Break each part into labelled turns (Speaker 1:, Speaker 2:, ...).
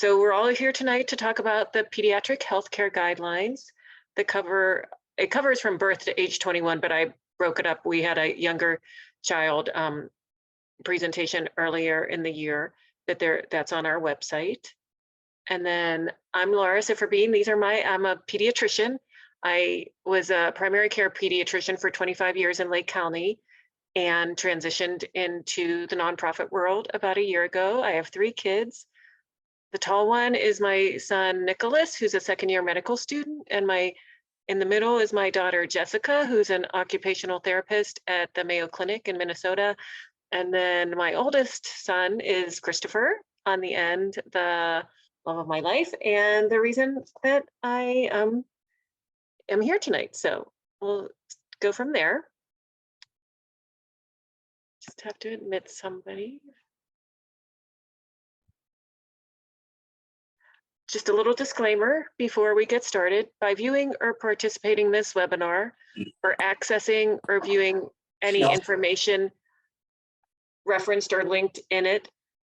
Speaker 1: So we're all here tonight to talk about the Pediatric Healthcare Guidelines that covers from birth to age 21, but I broke it up. We had a younger child presentation earlier in the year that's on our website. And then I'm Laura Sifferbean. I'm a pediatrician. I was a primary care pediatrician for 25 years in Lake County and transitioned into the nonprofit world about a year ago. I have 3 kids. The tall one is my son, Nicholas, who's a second-year medical student, and in the middle is my daughter, Jessica, who's an occupational therapist at the Mayo Clinic in Minnesota. And then my oldest son is Christopher on the end, the love of my life, and the reason that I am here tonight. So we'll go from there. Just have to admit somebody. Just a little disclaimer before we get started. By viewing or participating in this webinar or accessing or viewing any information referenced or linked in it,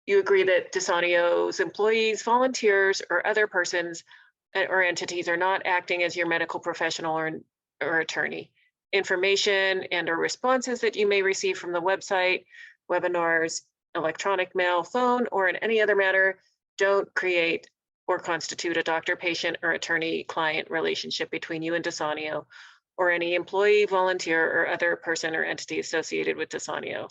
Speaker 1: you agree that DeSanio's employees, volunteers, or other persons or entities are not acting as your medical professional or attorney. Information and or responses that you may receive from the website, webinars, electronic mail, phone, or in any other manner don't create or constitute a doctor-patient or attorney-client relationship between you and DeSanio or any employee, volunteer, or other person or entity associated with DeSanio.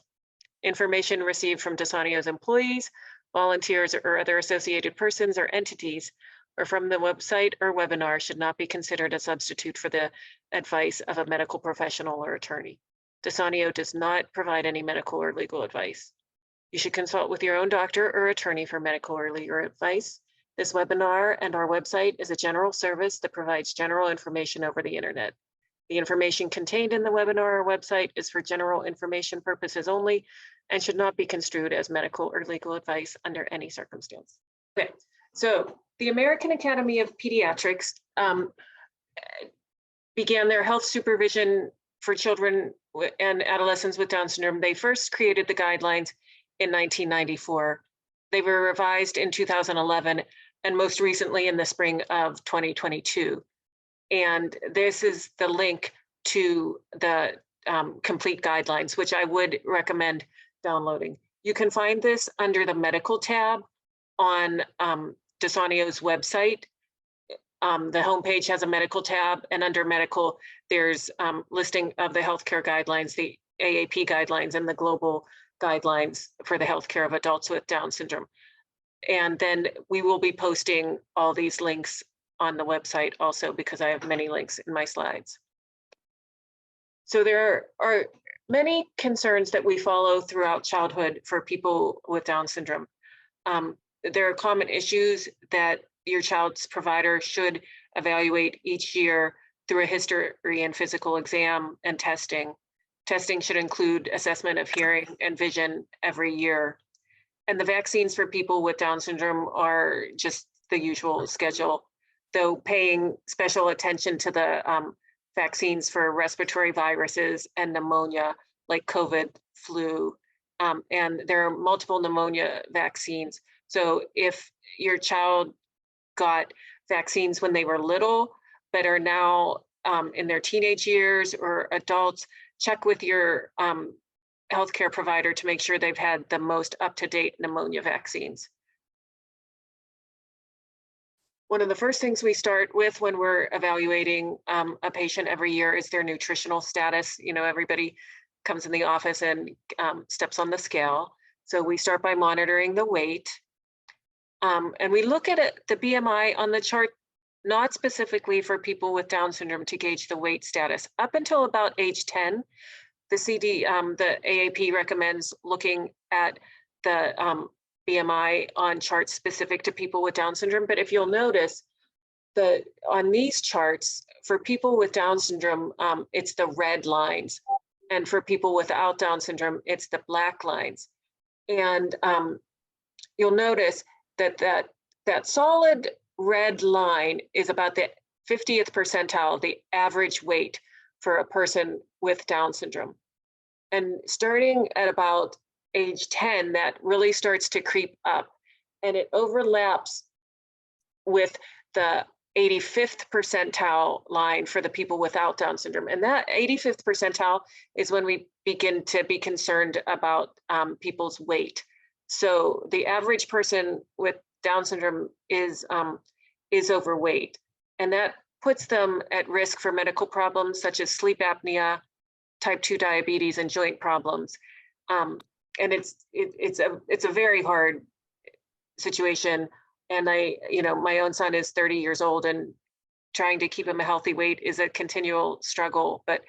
Speaker 1: Information received from DeSanio's employees, volunteers, or other associated persons or entities or from the website or webinar should not be considered a substitute for the advice of a medical professional or attorney. DeSanio does not provide any medical or legal advice. You should consult with your own doctor or attorney for medical or legal advice. This webinar and our website is a general service that provides general information over the internet. The information contained in the webinar or website is for general information purposes only and should not be construed as medical or legal advice under any circumstance. Okay, so the American Academy of Pediatrics began their health supervision for children and adolescents with Down syndrome. They first created the guidelines in 1994. They were revised in 2011 and most recently in the spring of 2022. And this is the link to the complete guidelines, which I would recommend downloading. You can find this under the medical tab on DeSanio's website. The homepage has a medical tab, and under medical, there's listing of the healthcare guidelines, the AAP guidelines, and the global guidelines for the healthcare of adults with Down syndrome. And then we will be posting all these links on the website also because I have many links in my slides. So there are many concerns that we follow throughout childhood for people with Down syndrome. There are common issues that your child's provider should evaluate each year through a history and physical exam and testing. Testing should include assessment of hearing and vision every year. And the vaccines for people with Down syndrome are just the usual schedule, though paying special attention to the vaccines for respiratory viruses and pneumonia like COVID, flu, and there are multiple pneumonia vaccines. So if your child got vaccines when they were little, but are now in their teenage years or adults, check with your healthcare provider to make sure they've had the most up-to-date pneumonia vaccines. One of the first things we start with when we're evaluating a patient every year is their nutritional status. You know, everybody comes in the office and steps on the scale. So we start by monitoring the weight. And we look at the BMI on the chart, not specifically for people with Down syndrome to gauge the weight status. Up until about age 10, the AAP recommends looking at the BMI on charts specific to people with Down syndrome. But if you'll notice, on these charts, for people with Down syndrome, it's the red lines. And for people without Down syndrome, it's the black lines. And you'll notice that solid red line is about the 50th percentile, the average weight for a person with Down syndrome. And starting at about age 10, that really starts to creep up, and it overlaps with the 85th percentile line for the people without Down syndrome. And that 85th percentile is when we begin to be concerned about people's weight. So the average person with Down syndrome is overweight, and that puts them at risk for medical problems such as sleep apnea, type 2 diabetes, and joint problems. And it's a very hard situation. And my own son is 30 years old, and trying to keep him a healthy weight is a continual struggle, but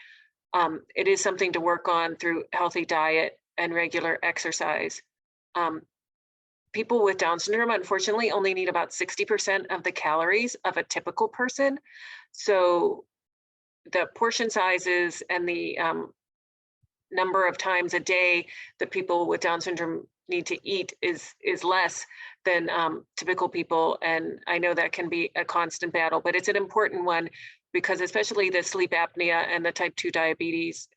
Speaker 1: it is something to work on through healthy diet and regular exercise. People with Down syndrome, unfortunately, only need about 60% of the calories of a typical person. So the portion sizes and the number of times a day that people with Down syndrome need to eat is less than typical people. And I know that can be a constant battle, but it's an important one, because especially the sleep apnea and the type 2 diabetes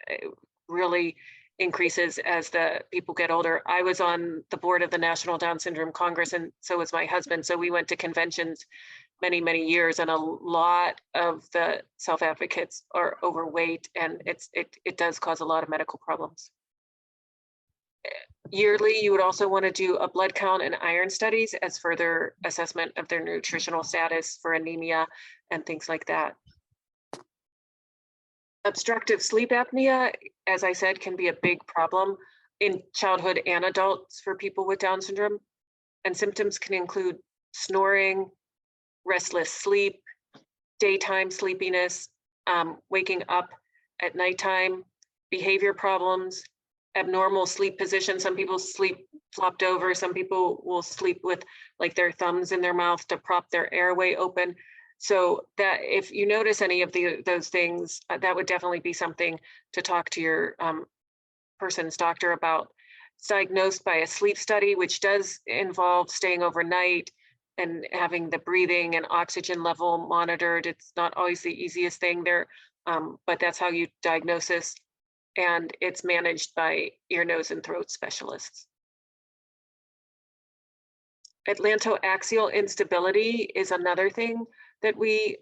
Speaker 1: really increases as the people get older. I was on the board of the National Down Syndrome Congress, and so was my husband. So we went to conventions many, many years, and a lot of the self-advocates are overweight, and it does cause a lot of medical problems. Yearly, you would also want to do a blood count and iron studies as further assessment of their nutritional status for anemia and things like that. Obstructive sleep apnea, as I said, can be a big problem in childhood and adults for people with Down syndrome. And symptoms can include snoring, restless sleep, daytime sleepiness, waking up at nighttime, behavior problems, abnormal sleep position. Some people sleep flopped over. Some people will sleep with like their thumbs in their mouth to prop their airway open. So that if you notice any of those things, that would definitely be something to talk to your person's doctor about. It's diagnosed by a sleep study, which does involve staying overnight and having the breathing and oxygen level monitored. It's not always the easiest thing there, but that's how you diagnose this. And it's managed by ear, nose, and throat specialists. Atlantoaxial instability is another thing that we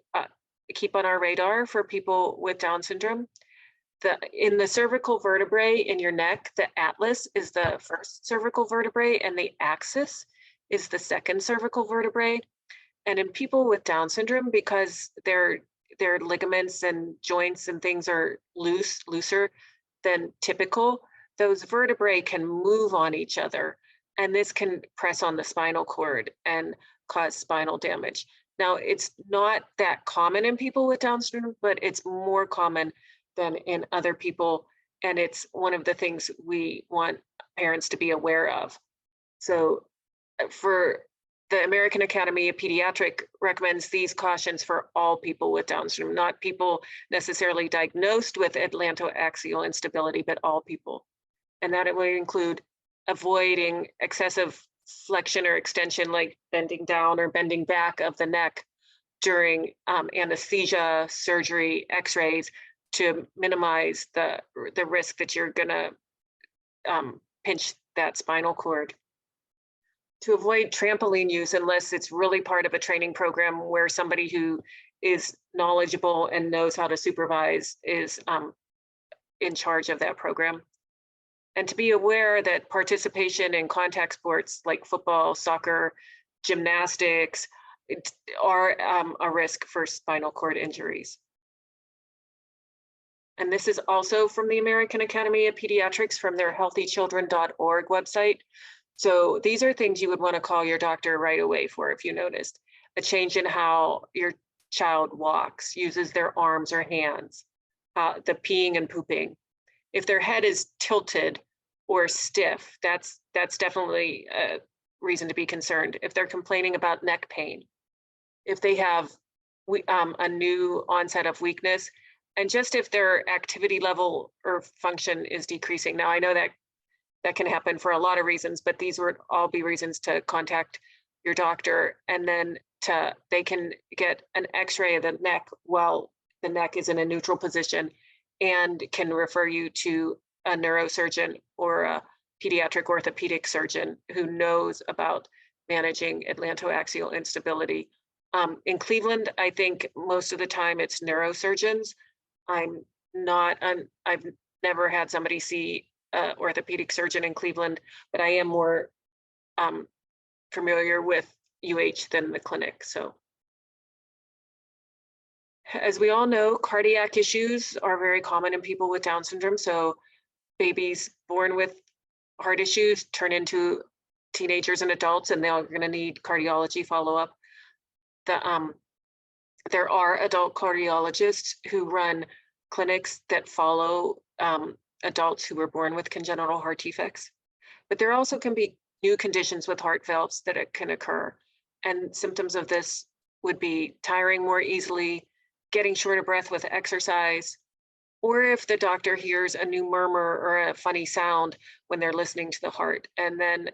Speaker 1: keep on our radar for people with Down syndrome. In the cervical vertebrae in your neck, the atlas is the first cervical vertebrae, and the axis is the second cervical vertebrae. And in people with Down syndrome, because their ligaments and joints and things are looser than typical, those vertebrae can move on each other, and this can press on the spinal cord and cause spinal damage. Now, it's not that common in people with Down syndrome, but it's more common than in other people, and it's one of the things we want parents to be aware of. So for the American Academy of Pediatric recommends these cautions for all people with Down syndrome, not people necessarily diagnosed with atlantoaxial instability, but all people. And that it would include avoiding excessive flexion or extension, like bending down or bending back of the neck during anesthesia, surgery, x-rays, to minimize the risk that you're gonna pinch that spinal cord. To avoid trampoline use unless it's really part of a training program where somebody who is knowledgeable and knows how to supervise is in charge of that program. And to be aware that participation in contact sports like football, soccer, gymnastics are a risk for spinal cord injuries. And this is also from the American Academy of Pediatrics from their healthychildren.org website. So these are things you would want to call your doctor right away for if you noticed a change in how your child walks, uses their arms or hands, the peeing and pooping. If their head is tilted or stiff, that's definitely a reason to be concerned. If they're complaining about neck pain, if they have a new onset of weakness, and just if their activity level or function is decreasing. Now, I know that can happen for a lot of reasons, but these would all be reasons to contact your doctor, and then they can get an x-ray of the neck while the neck is in a neutral position, and can refer you to a neurosurgeon or a pediatric orthopedic surgeon who knows about managing atlantoaxial instability. In Cleveland, I think most of the time it's neurosurgeons. I'm not, I've never had somebody see an orthopedic surgeon in Cleveland, but I am more familiar with UH than the clinic. So as we all know, cardiac issues are very common in people with Down syndrome. So babies born with heart issues turn into teenagers and adults, and they're going to need cardiology follow-up. There are adult cardiologists who run clinics that follow adults who were born with congenital heart defects. But there also can be new conditions with heart valves that it can occur. And symptoms of this would be tiring more easily, getting short of breath with exercise, or if the doctor hears a new murmur or a funny sound when they're listening to the heart. And then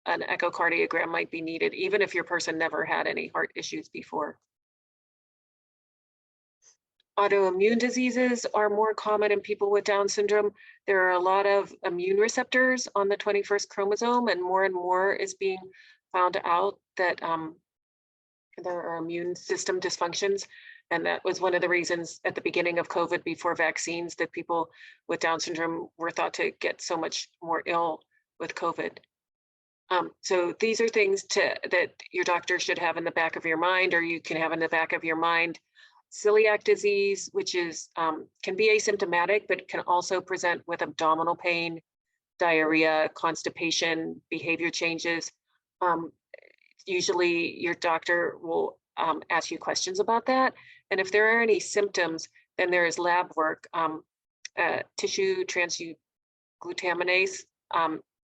Speaker 1: an echocardiogram might be needed, even if your person never had any heart issues before. Autoimmune diseases are more common in people with Down syndrome. There are a lot of immune receptors on the 21st chromosome, and more is being found out that there are immune system dysfunctions. And that was one of the reasons at the beginning of COVID, before vaccines, that people with Down syndrome were thought to get so much more ill with COVID. So these are things that your doctor should have in the back of your mind, or you can have in the back of your mind. Celiac disease, which is can be asymptomatic, but can also present with abdominal pain, diarrhea, constipation, behavior changes. Usually your doctor will ask you questions about that. And if there are any symptoms, then there is lab work, tissue transglutaminase,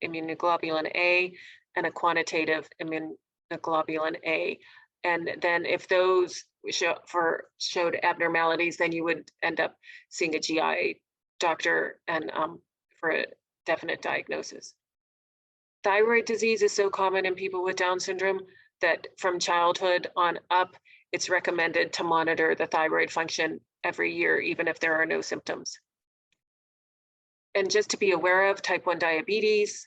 Speaker 1: immunoglobulin A, and a quantitative immunoglobulin A. And then if those showed abnormalities, then you would end up seeing a GI doctor and for a definite diagnosis. Thyroid disease is so common in people with Down syndrome that from childhood on up, it's recommended to monitor the thyroid function every year, even if there are no symptoms. And just to be aware of, type 1 diabetes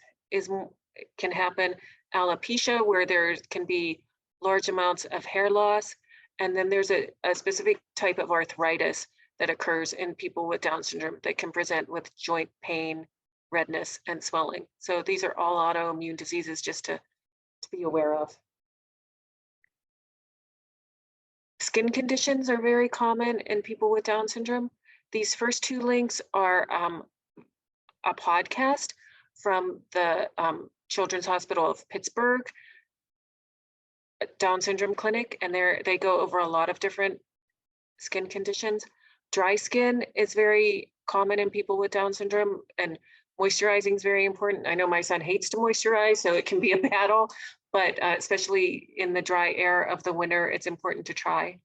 Speaker 1: can happen, alopecia, where there can be large amounts of hair loss. And then there's a specific type of arthritis that occurs in people with Down syndrome that can present with joint pain, redness, and swelling. So these are all autoimmune diseases just to be aware of. Skin conditions are very common in people with Down syndrome. These first two links are a podcast from the Children's Hospital of Pittsburgh Down syndrome clinic, and they go over a lot of different skin conditions. Dry skin is very common in people with Down syndrome, and moisturizing is very important. I know my son hates to moisturize, so it can be a battle, but especially in the dry air of the winter, it's important to try.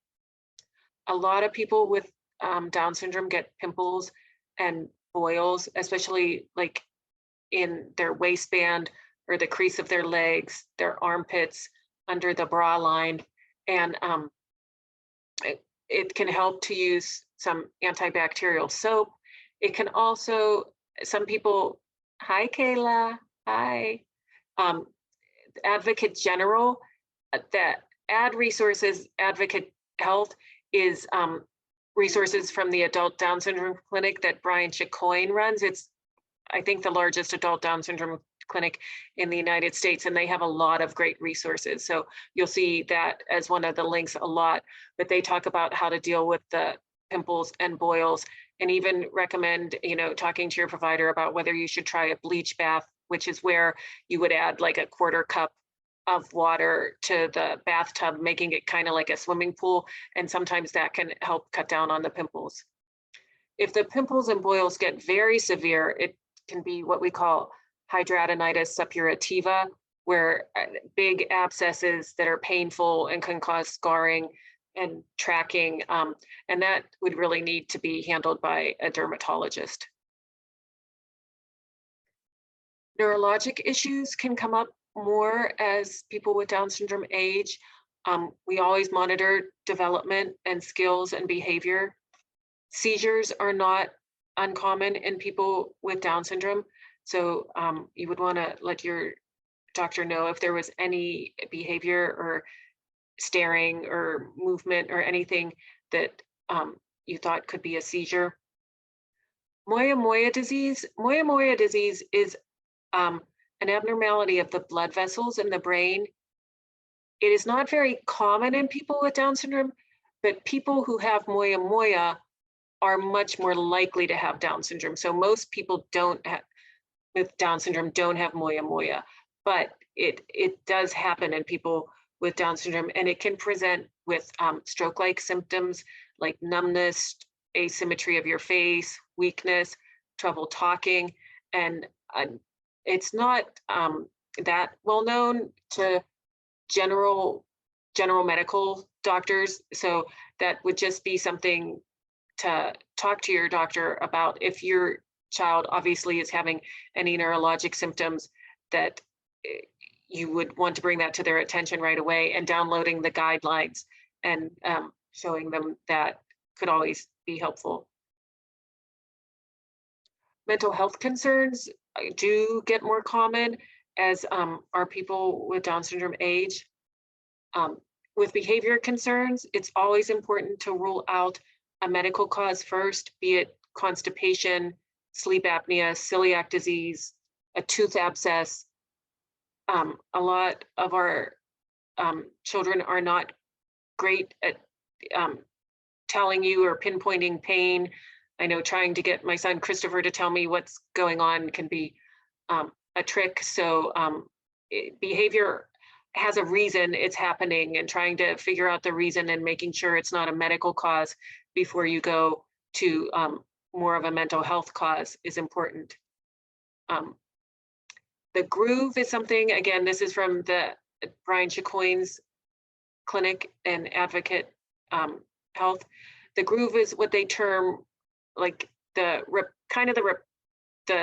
Speaker 1: A lot of people with Down syndrome get pimples and boils, especially like in their waistband or the crease of their legs, their armpits, under the bra line. And it can help to use some antibacterial soap. It can also, some people, hi Kayla, hi. Advocate General, that Ad Resources Advocate Health is resources from the Adult Down Syndrome Clinic that Brian Chicoine runs. It's, I think, the largest adult Down syndrome clinic in the United States, and they have a lot of great resources. So you'll see that as one of the links a lot, but they talk about how to deal with the pimples and boils, and even recommend, talking to your provider about whether you should try a bleach bath, which is where you would add like a quarter cup of water to the bathtub, making it kind of like a swimming pool. And sometimes that can help cut down on the pimples. If the pimples and boils get very severe, it can be what we call hidradenitis suppurativa, where big abscesses that are painful and can cause scarring and tracking, and that would really need to be handled by a dermatologist. Neurologic issues can come up more as people with Down syndrome age. We always monitor development and skills and behavior. Seizures are not uncommon in people with Down syndrome. So you would want to let your doctor know if there was any behavior or staring or movement or anything that you thought could be a seizure. Moya moya disease is an abnormality of the blood vessels in the brain. It is not very common in people with Down syndrome, but people who have moya moya are much more likely to have Down syndrome. So most people with Down syndrome don't have moya moya, but it does happen in people with Down syndrome, and it can present with stroke-like symptoms like numbness, asymmetry of your face, weakness, trouble talking, and it's not that well known to general medical doctors. So that would just be something to talk to your doctor about if your child obviously is having any neurologic symptoms, that you would want to bring that to their attention right away, and downloading the guidelines and showing them that could always be helpful. Mental health concerns do get more common as our people with Down syndrome age. With behavior concerns, it's always important to rule out a medical cause first, be it constipation, sleep apnea, celiac disease, a tooth abscess. A lot of our children are not great at telling you or pinpointing pain. I know trying to get my son Christopher to tell me what's going on can be a trick. So behavior has a reason it's happening, and trying to figure out the reason and making sure it's not a medical cause before you go to more of a mental health cause is important. The groove is something, again, this is from the Brian Chicoine's clinic and Advocate Health. The groove is what they term like the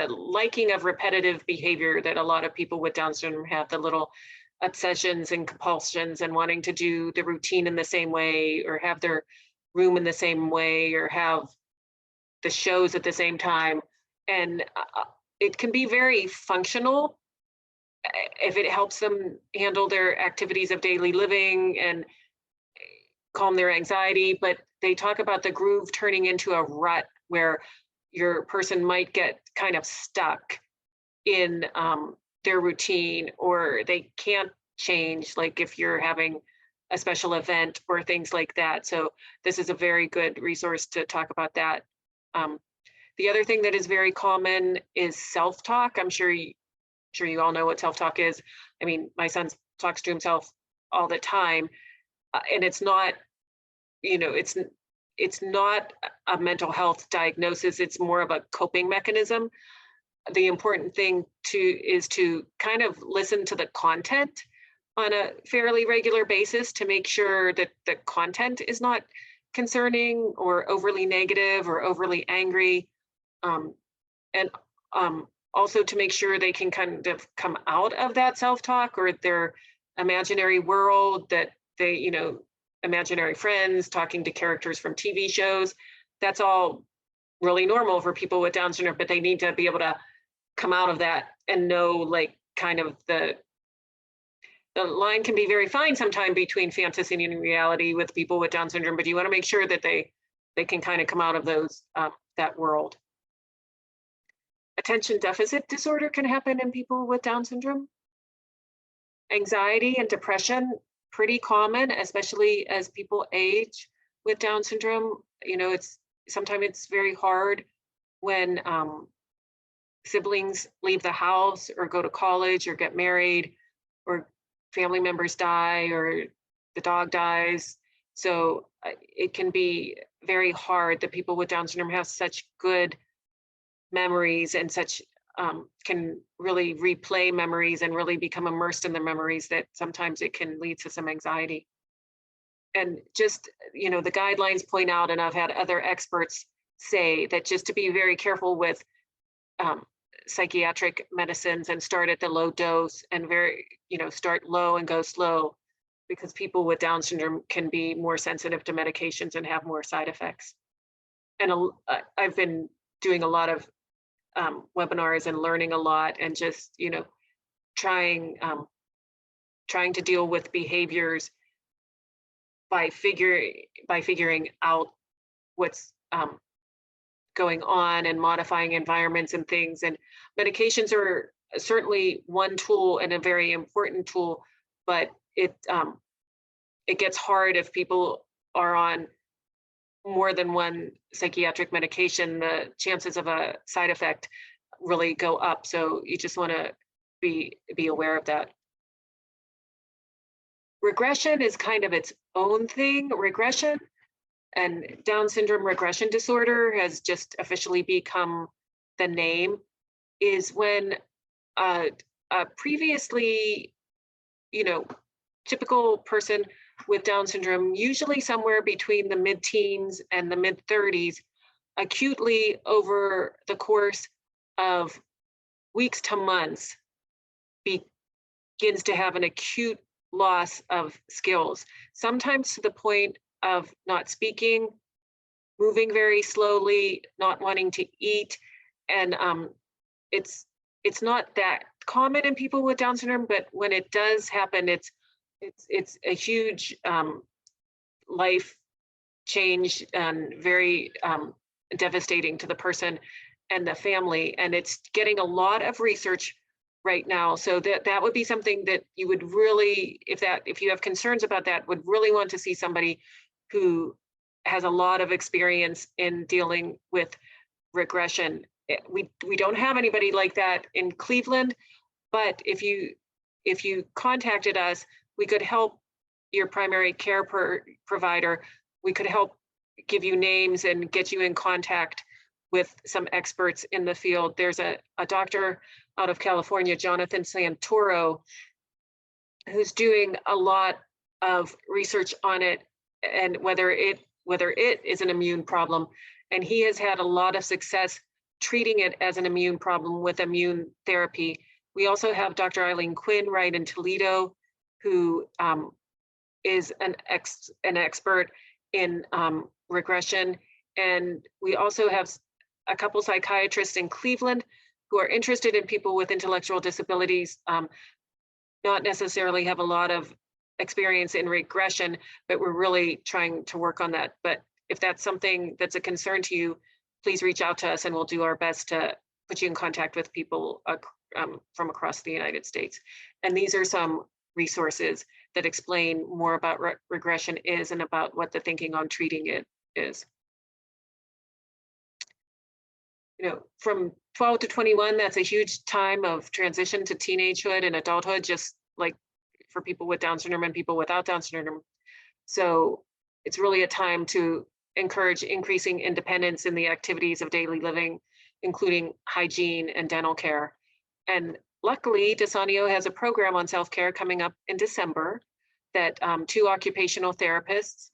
Speaker 1: liking of repetitive behavior that a lot of people with Down syndrome have, the little obsessions and compulsions and wanting to do the routine in the same way, or have their room in the same way, or have the shows at the same time. And it can be very functional if it helps them handle their activities of daily living and calm their anxiety. But they talk about the groove turning into a rut where your person might get kind of stuck in their routine, or they can't change, like if you're having a special event or things like that. So this is a very good resource to talk about that. The other thing that is very common is self-talk. I'm sure you all know what self-talk is. I mean, my son talks to himself all the time, and it's not, it's not a mental health diagnosis. It's more of a coping mechanism. The important thing is to kind of listen to the content on a fairly regular basis to make sure that the content is not concerning or overly negative or overly angry. And also to make sure they can kind of come out of that self-talk or their imaginary world, that they, imaginary friends, talking to characters from TV shows. That's all really normal for people with Down syndrome, but they need to be able to come out of that and know, like, kind of the line can be very fine sometimes between fantasy and reality with people with Down syndrome, but you want to make sure that they can kind of come out of those that world. Attention deficit disorder can happen in people with Down syndrome. Anxiety and depression, pretty common, especially as people age with Down syndrome. Sometimes it's very hard when siblings leave the house or go to college or get married, or family members die, or the dog dies. So it can be very hard that people with Down syndrome have such good memories and such can really replay memories and really become immersed in their memories, that sometimes it can lead to some anxiety. And just, the guidelines point out, and I've had other experts say that just to be very careful with psychiatric medicines and start at the low dose and start low and go slow, because people with Down syndrome can be more sensitive to medications and have more side effects. And I've been doing a lot of webinars and learning a lot, and just, trying to deal with behaviors by figuring out what's going on and modifying environments and things. And medications are certainly one tool and a very important tool, but it gets hard if people are on more than one psychiatric medication. The chances of a side effect really go up. So you just want to be aware of that. Regression is kind of its own thing. Regression and Down syndrome regression disorder has just officially become the name, is when a previously, typical person with Down syndrome, usually somewhere between the mid-teens and the mid-30s, acutely over the course of weeks to months begins to have an acute loss of skills, sometimes to the point of not speaking, moving very slowly, not wanting to eat. And it's not that common in people with Down syndrome, but when it does happen, it's a huge life change and very devastating to the person and the family. And it's getting a lot of research right now. So that would be something that you would really, if you have concerns about that, would really want to see somebody who has a lot of experience in dealing with regression. We don't have anybody like that in Cleveland, but if you contacted us, we could help your primary care provider. We could help give you names and get you in contact with some experts in the field. There's a doctor out of California, Jonathan Santoro, who's doing a lot of research on it and whether it is an immune problem. And he has had a lot of success treating it as an immune problem with immune therapy. We also have Dr. Eileen Quinn right in Toledo, who is an expert in regression. And we also have a couple psychiatrists in Cleveland who are interested in people with intellectual disabilities, not necessarily have a lot of experience in regression, but we're really trying to work on that. But if that's something that's a concern to you, please reach out to us and we'll do our best to put you in contact with people from across the United States. And these are some resources that explain more about regression is and about what the thinking on treating it is. From 12 to 21, that's a huge time of transition to teenagehood and adulthood, just like for people with Down syndrome and people without Down syndrome. So it's really a time to encourage increasing independence in the activities of daily living, including hygiene and dental care. And luckily, DeSanio has a program on self-care coming up in December that 2 occupational therapists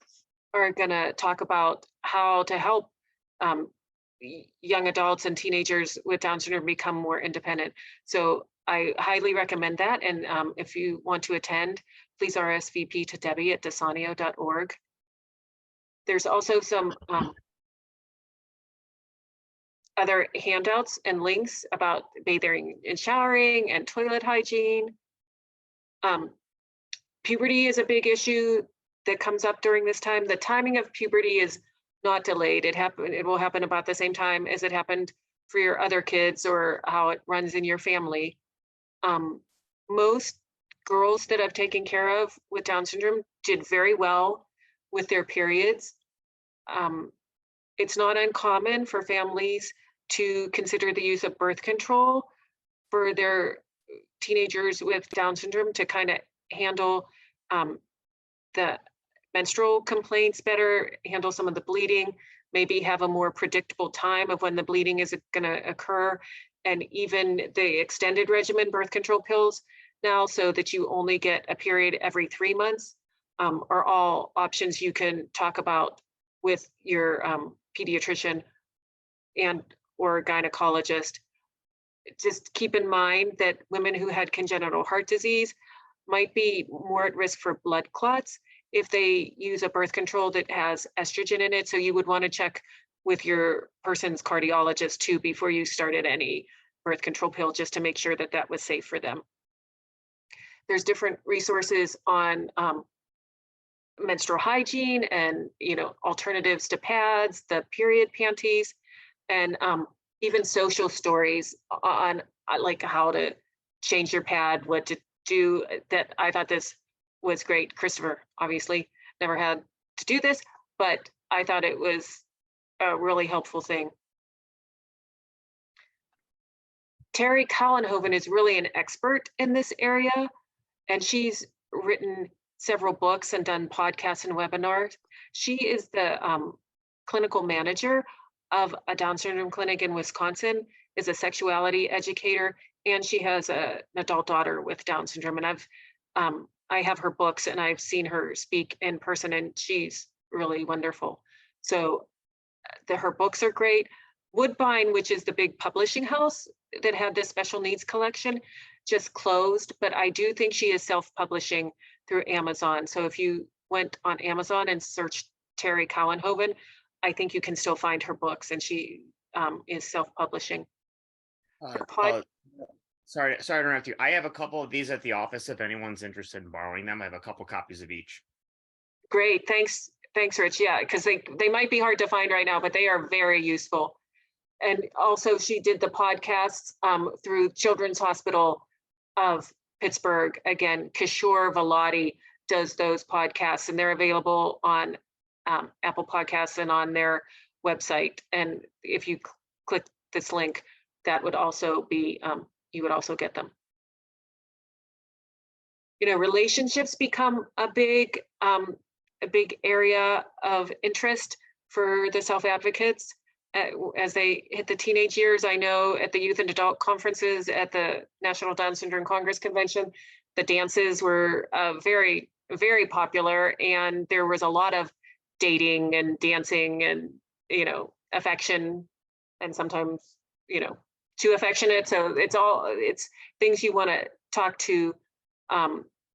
Speaker 1: are going to talk about how to help young adults and teenagers with Down syndrome become more independent. So I highly recommend that. And if you want to attend, please RSVP to Debbie at desanio.org. There's also some other handouts and links about bathing and showering and toilet hygiene. Puberty is a big issue that comes up during this time. The timing of puberty is not delayed. It will happen about the same time as it happened for your other kids or how it runs in your family. Most girls that I've taken care of with Down syndrome did very well with their periods. It's not uncommon for families to consider the use of birth control for their teenagers with Down syndrome to kind of handle the menstrual complaints better, handle some of the bleeding, maybe have a more predictable time of when the bleeding is going to occur, and even the extended regimen birth control pills now, so that you only get a period every 3 months, are all options you can talk about with your pediatrician and or gynecologist. Just keep in mind that women who had congenital heart disease might be more at risk for blood clots if they use a birth control that has estrogen in it. So you would want to check with your person's cardiologist too before you started any birth control pill, just to make sure that that was safe for them. There's different resources on menstrual hygiene and, alternatives to pads, the period panties, and even social stories on like how to change your pad, what to do. That I thought this was great. Christopher obviously never had to do this, but I thought it was a really helpful thing. Terry Collenhoven is really an expert in this area, and she's written several books and done podcasts and webinars. She is the clinical manager of a Down syndrome clinic in Wisconsin, is a sexuality educator, and she has an adult daughter with Down syndrome. And I have her books, and I've seen her speak in person, and she's really wonderful. So her books are great. Woodbine, which is the big publishing house that had this special needs collection, just closed, but I do think she is self-publishing through Amazon. So if you went on Amazon and searched Terry Collenhoven, I think you can still find her books, and she is self-publishing.
Speaker 2: Sorry to interrupt you. I have a couple of these at the office if anyone's interested in borrowing them. I have a couple copies of each.
Speaker 1: Great, thanks, Rich. Yeah, because they might be hard to find right now, but they are very useful. And also she did the podcasts through Children's Hospital of Pittsburgh. Again, Kishore Valati does those podcasts, and they're available on Apple Podcasts and on their website. And if you click this link, that would also be, you would also get them. Relationships become a big area of interest for the self-advocates. As they hit the teenage years, I know at the youth and adult conferences at the National Down Syndrome Congress Convention, the dances were very, very popular, and there was a lot of dating and dancing and, affection, and sometimes, too affectionate. So it's things you want to talk to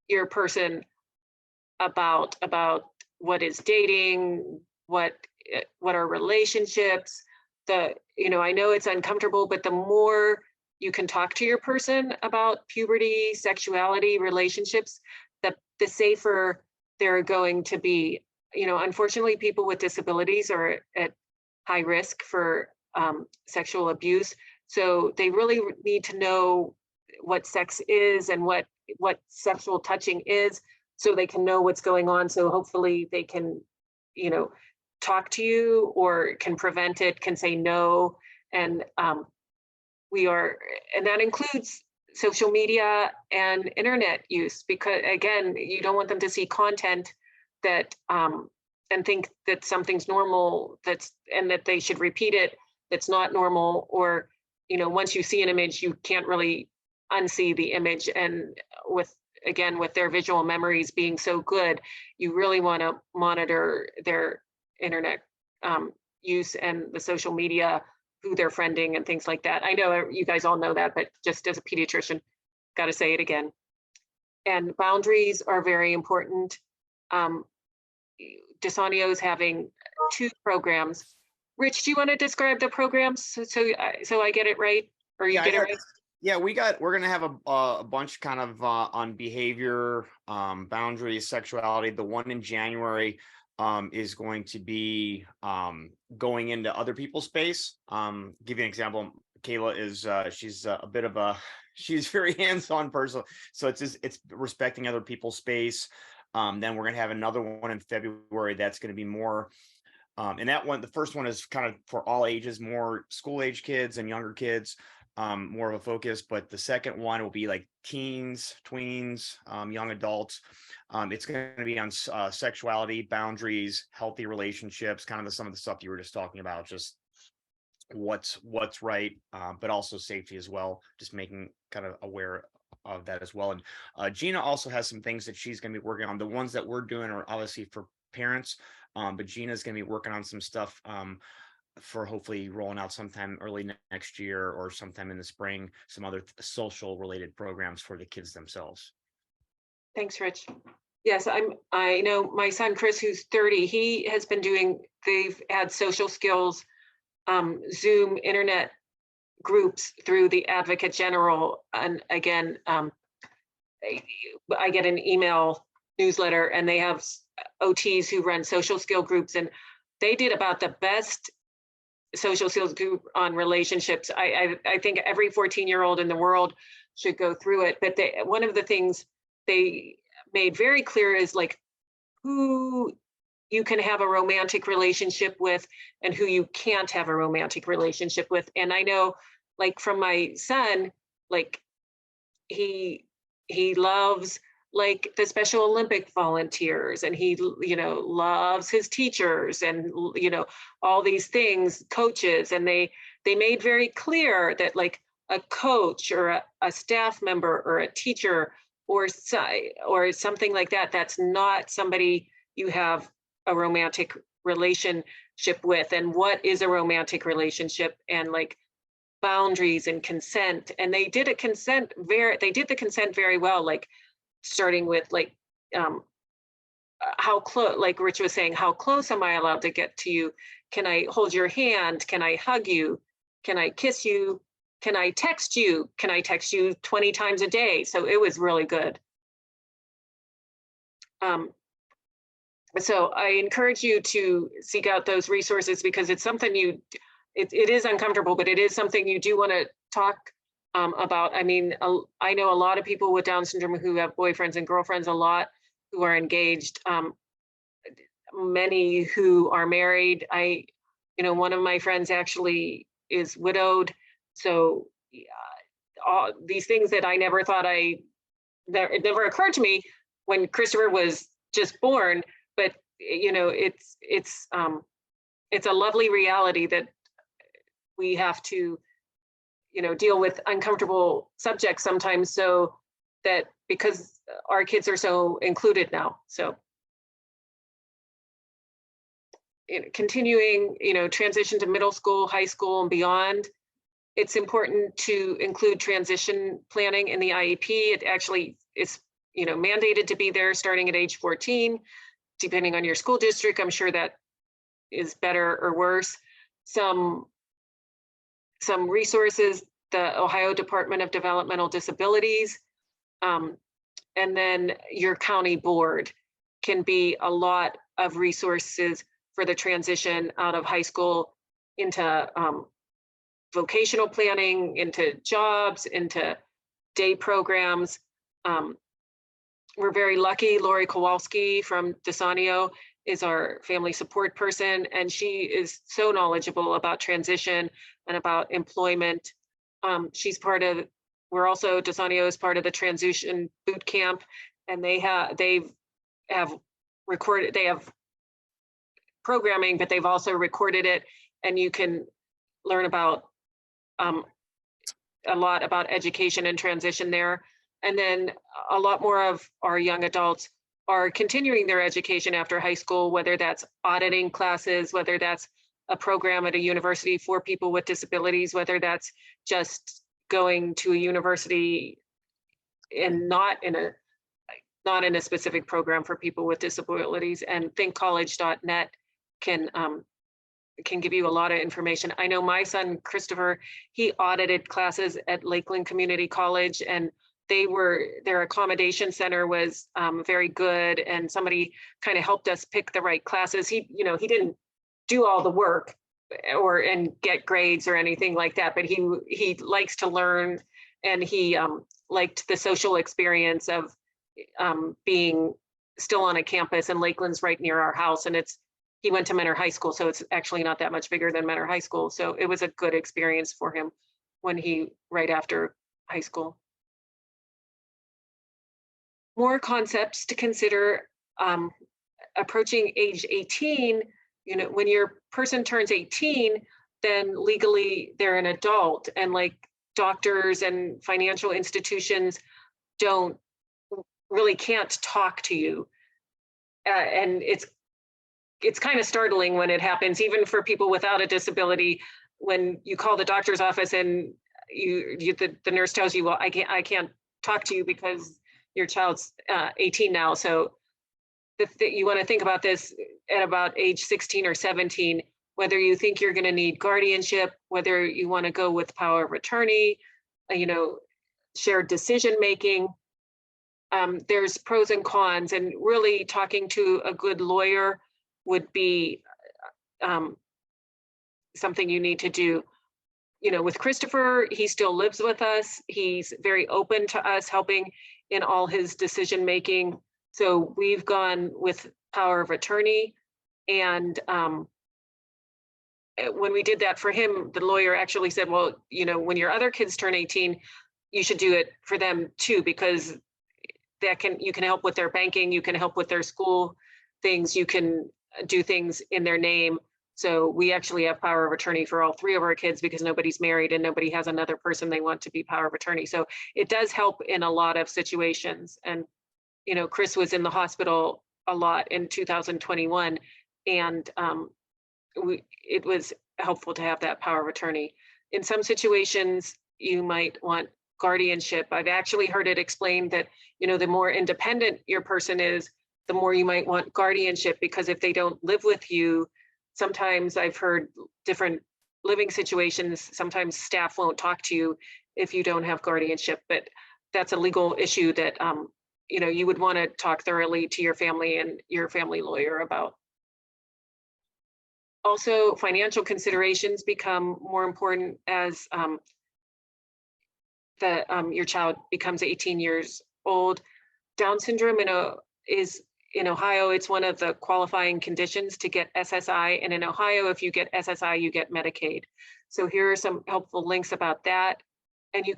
Speaker 1: your person about what is dating, what are relationships. I know it's uncomfortable, but the more you can talk to your person about puberty, sexuality, relationships, the safer they're going to be. Unfortunately, people with disabilities are at high risk for sexual abuse. So they really need to know what sex is and what sexual touching is, so they can know what's going on. So hopefully they can, talk to you, or can prevent it, can say no. And and that includes social media and internet use, because again, you don't want them to see content that and think that something's normal, and that they should repeat it, that's not normal. Or once you see an image, you can't really unsee the image. And with their visual memories being so good, you really want to monitor their internet use and the social media, who they're friending and things like that. I know you guys all know that, but just as a pediatrician, got to say it again. And boundaries are very important. DeSanio is having 2 programs. Rich, do you want to describe the programs so I get it right, or you get it right?
Speaker 2: Yeah, we're going to have a bunch kind of on behavior, boundaries, sexuality. The one in January is going to be going into other people's space. Give you an example. Kayla is she's very hands-on person. So it's respecting other people's space. Then we're going to have another one in February that's going to be more. And that one, the first one is kind of for all ages, more school age kids and younger kids. More of a focus, but the second one will be like teens, tweens, young adults. It's going to be on sexuality, boundaries, healthy relationships, kind of some of the stuff you were just talking about, just what's right, but also safety as well, just making kind of aware of that as well. And Gina also has some things that she's going to be working on. The ones that we're doing are obviously for parents, but Gina's going to be working on some stuff for hopefully rolling out sometime early next year or sometime in the spring, some other social related programs for the kids themselves.
Speaker 1: Thanks, Rich. Yes, I know my son, Chris, who's 30, they've had social skills, Zoom internet groups through the Advocate General. And again, I get an email newsletter, and they have OTs who run social skill groups, and they did about the best social skills group on relationships. I think every 14-year-old in the world should go through it. But one of the things they made very clear is like who you can have a romantic relationship with and who you can't have a romantic relationship with. And I know, like from my son, like he loves like the Special Olympic volunteers, and he loves his teachers, and all these things, coaches, and they made very clear that like a coach or a staff member or a teacher or something like that, that's not somebody you have a romantic relationship with. And what is a romantic relationship, and like boundaries and consent. And they did the consent very well, like starting with like how close, like Rich was saying, how close am I allowed to get to you? Can I hold your hand? Can I hug you? Can I kiss you? Can I text you? Can I text you 20 times a day? So it was really good. So I encourage you to seek out those resources, because it's something it is uncomfortable, but it is something you do want to talk about. I mean, I know a lot of people with Down syndrome who have boyfriends and girlfriends, a lot who are engaged, many who are married. One of my friends actually is widowed. So all these things that I never thought it never occurred to me when Christopher was just born, but it's a lovely reality that we have to deal with uncomfortable subjects sometimes, so that because our kids are so included now. So continuing transition to middle school, high school, and beyond, it's important to include transition planning in the IEP. It actually is mandated to be there starting at age 14, depending on your school district. I'm sure that is better or worse. Some resources, the Ohio Department of Developmental Disabilities, and then your county board can be a lot of resources for the transition out of high school into vocational planning, into jobs, into day programs. We're very lucky. Lori Kowalski from DeSanio is our family support person, and she is so knowledgeable about transition and about employment. DeSanio is part of the transition boot camp, and they have programming, but they've also recorded it, and you can learn about a lot about education and transition there. And then a lot more of our young adults are continuing their education after high school, whether that's auditing classes, whether that's a program at a university for people with disabilities, whether that's just going to a university and not in a specific program for people with disabilities. And thinkcollege.net can give you a lot of information. I know my son, Christopher, he audited classes at Lakeland Community College, and their accommodation center was very good, and somebody kind of helped us pick the right classes. He didn't do all the work and get grades or anything like that, but he likes to learn, and he liked the social experience of being still on a campus, and Lakeland's right near our house, and he went to Mentor High School, so it's actually not that much bigger than Mentor High School. So it was a good experience for him right after high school. More concepts to consider approaching age 18. When your person turns 18, then legally they're an adult, and like doctors and financial institutions can't talk to you. And it's kind of startling when it happens, even for people without a disability, when you call the doctor's office and the nurse tells you, well, I can't talk to you because your child's 18 now. So you want to think about this at about age 16 or 17, whether you think you're going to need guardianship, whether you want to go with power of attorney, shared decision making. there's pros and cons, and really talking to a good lawyer would be something you need to do. You know, with Christopher, he still lives with us. He's very open to us helping in all his decision making. So we've gone with power of attorney. And when we did that for him, the lawyer actually said, well, you know, when your other kids turn 18, you should do it for them too, because you can help with their banking, you can help with their school things, you can do things in their name. So we actually have power of attorney for all 3 of our kids because nobody's married and nobody has another person they want to be power of attorney. So it does help in a lot of situations. And, you know, Chris was in the hospital a lot in 2021, and it was helpful to have that power of attorney. In some situations, you might want guardianship. I've actually heard it explained that, you know, the more independent your person is, the more you might want guardianship, because if they don't live with you, sometimes I've heard different living situations, sometimes staff won't talk to you if you don't have guardianship, but that's a legal issue that, you know, you would want to talk thoroughly to your family and your family lawyer about. Also, financial considerations become more important as your child becomes 18 years old. Down syndrome is in Ohio, it's one of the qualifying conditions to get SSI. And in Ohio, if you get SSI, you get Medicaid. So here are some helpful links about that. And you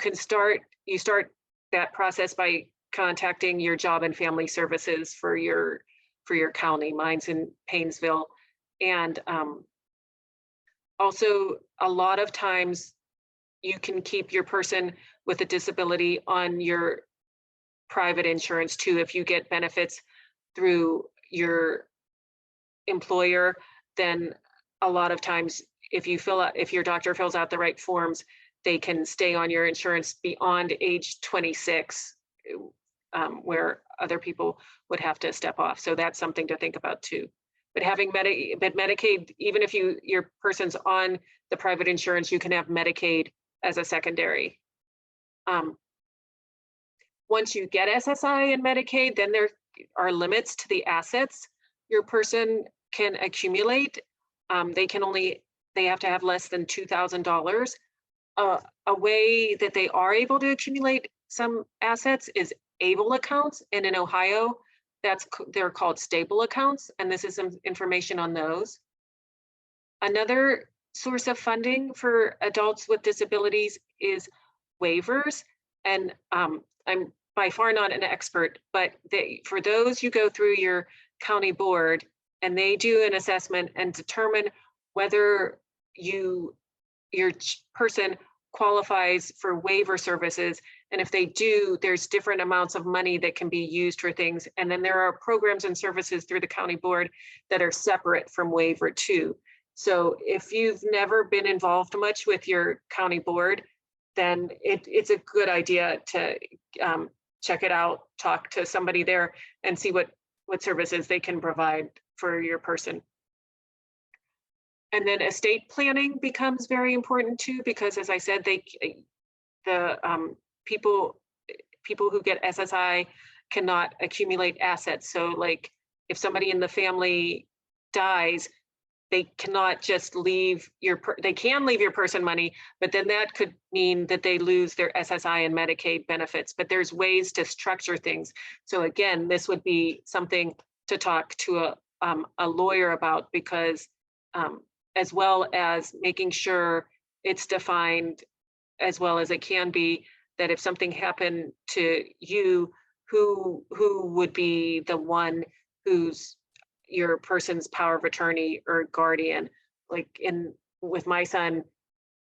Speaker 1: start that process by contacting your job and family services for your county. Mine's in Paynesville. And also, a lot of times you can keep your person with a disability on your private insurance too. If you get benefits through your employer, then a lot of times if your doctor fills out the right forms, they can stay on your insurance beyond age 26, where other people would have to step off. So that's something to think about too. But having Medicaid, even if your person's on the private insurance, you can have Medicaid as a secondary. Once you get SSI and Medicaid, then there are limits to the assets your person can accumulate. They have to have less than $2,000. A way that they are able to accumulate some assets is ABLE accounts, and in Ohio, they're called stable accounts, and this is some information on those. Another source of funding for adults with disabilities is waivers, and I'm by far not an expert, but for those, you go through your county board and they do an assessment and determine whether your person qualifies for waiver services. And if they do, there's different amounts of money that can be used for things. And then there are programs and services through the county board that are separate from waiver too. So if you've never been involved much with your county board, then it's a good idea to check it out, talk to somebody there and see what services they can provide for your person. And then estate planning becomes very important too, because as I said, people who get SSI cannot accumulate assets. So like if somebody in the family dies, they cannot just they can leave your person money, but then that could mean that they lose their SSI and Medicaid benefits. But there's ways to structure things. So again, this would be something to talk to a lawyer about, because as well as making sure it's defined as well as it can be, that if something happened to you, who would be the one who's your person's power of attorney or guardian. Like with my son,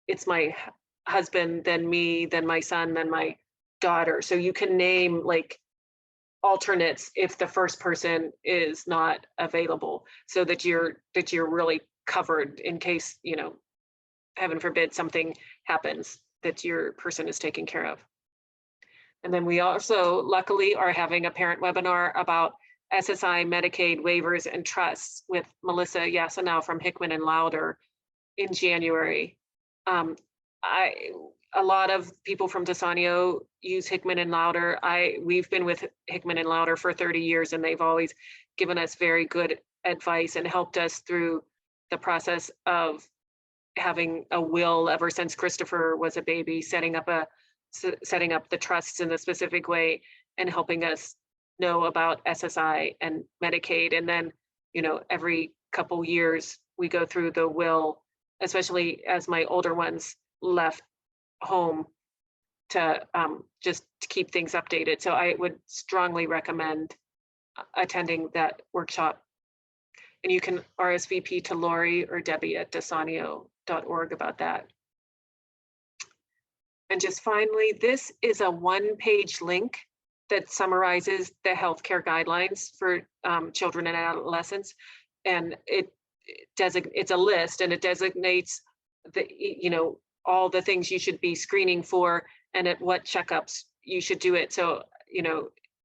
Speaker 1: it's my husband, then me, then my son, then my daughter. So you can name like alternates if the first person is not available, so that you're really covered in case, heaven forbid, something happens, that your person is taken care of. And then we also luckily are having a parent webinar about SSI, Medicaid, waivers, and trusts with Melissa Yasanow from Hickman and Lauder in January. a lot of people from DeSanio use Hickman and Lauder. We've been with Hickman and Lauder for 30 years, and they've always given us very good advice and helped us through the process of having a will ever since Christopher was a baby, setting up the trusts in a specific way and helping us know about SSI and Medicaid. And then, every couple years we go through the will, especially as my older ones left home, to just to keep things updated. So I would strongly recommend attending that workshop. And you can RSVP to Lori or Debbie at desanio.org about that. And just finally, this is a one-page link that summarizes the healthcare guidelines for children and adolescents. And it's a list, and it designates all the things you should be screening for and at what checkups you should do it. So,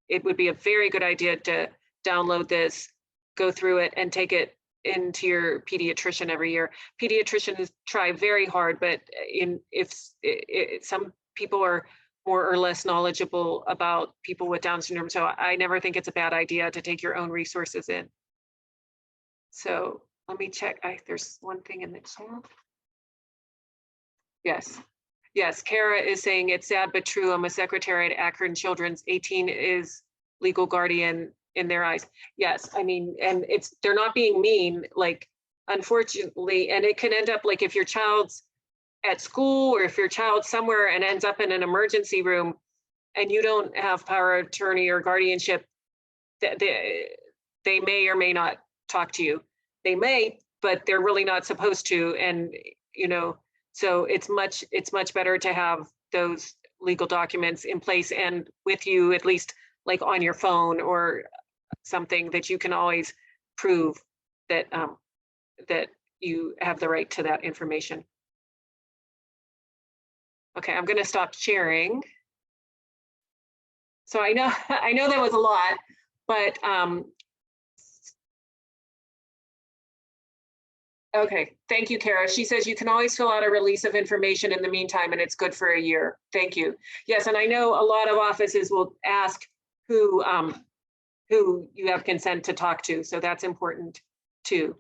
Speaker 1: it would be a very good idea to download this, go through it, and take it into your pediatrician every year. Pediatricians try very hard, but if some people are more or less knowledgeable about people with Down syndrome, so I never think it's a bad idea to take your own resources in. So let me check. There's one thing in the chat. Yes, Kara is saying it's sad but true. I'm a secretary at Akron Children's. 18 is legal guardian in their eyes. Yes, I mean, and they're not being mean, like, unfortunately, and it can end up like if your child's at school or if your child's somewhere and ends up in an emergency room and you don't have power of attorney or guardianship, they may or may not talk to you. They may, but they're really not supposed to. And, so it's much better to have those legal documents in place and with you, at least like on your phone or something that you can always prove that that you have the right to that information. Okay, I'm going to stop sharing. So I know that was a lot, but okay, thank you, Kara. She says you can always fill out a release of information in the meantime, and it's good for a year. Thank you. Yes, and I know a lot of offices will ask who you have consent to talk to, so that's important too.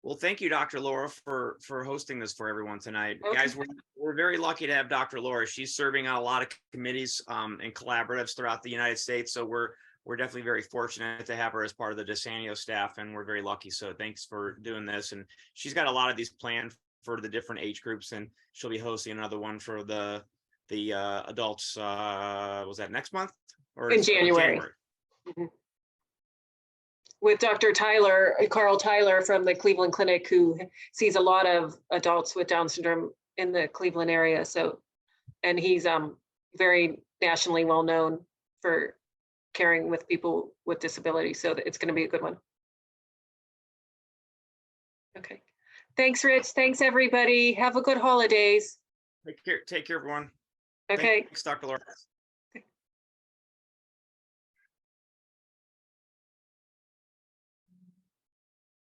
Speaker 2: Well, thank you, Dr. Laura, for hosting this for everyone tonight.
Speaker 1: Okay.
Speaker 2: Guys, we're very lucky to have Dr. Laura. She's serving on a lot of committees and collaboratives throughout the United States. So we're definitely very fortunate to have her as part of the DeSanio staff, and we're very lucky. So thanks for doing this. And she's got a lot of these planned for the different age groups, and she'll be hosting another one for the adults. Was that next month or
Speaker 1: in January? Mm-hmm. With Dr. Carl Tyler from the Cleveland Clinic, who sees a lot of adults with Down syndrome in the Cleveland area. So, and he's very nationally well known for caring with people with disabilities. So it's going to be a good one. Okay. Thanks, Rich. Thanks, everybody. Have a good holidays.
Speaker 2: Take care, everyone.
Speaker 1: Okay.
Speaker 2: Thanks, Dr. Laura.